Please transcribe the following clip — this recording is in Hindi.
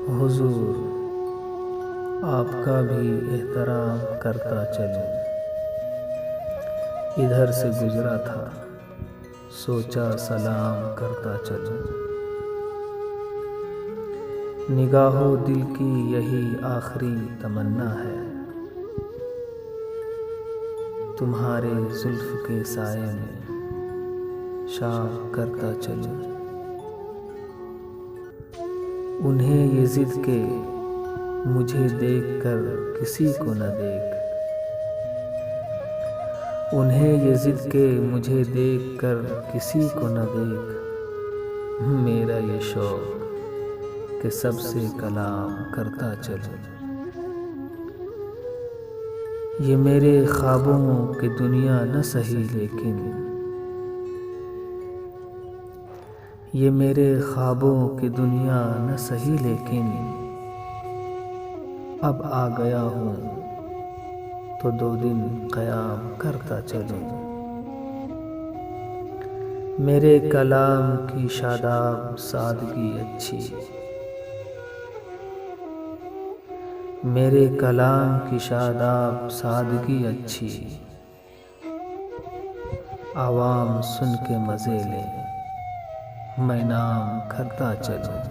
हुजूर, आपका भी एहतराम करता चलूं। इधर से गुजरा था, सोचा सलाम करता चलूं। निगाहों दिल की यही आखिरी तमन्ना है, तुम्हारे जुल्फ के साए में शाम करता चलूं। उन्हें ये जिद के मुझे देखकर किसी को न देख, उन्हें ये जिद के मुझे देखकर किसी को न देख। मेरा ये शौक कि सबसे कलाम करता चलूं। ये मेरे ख्वाबों की दुनिया न सही, लेकिन ये मेरे ख्वाबों की दुनिया न सही, लेकिन अब आ गया हूँ तो 2 दिन क़याम करता चलूं। मेरे कलाम की शादाब सादगी अच्छी, मेरे कलाम की शादाब सादगी अच्छी। आवाम सुन के मज़े ले, मैं नाम करता चलूं।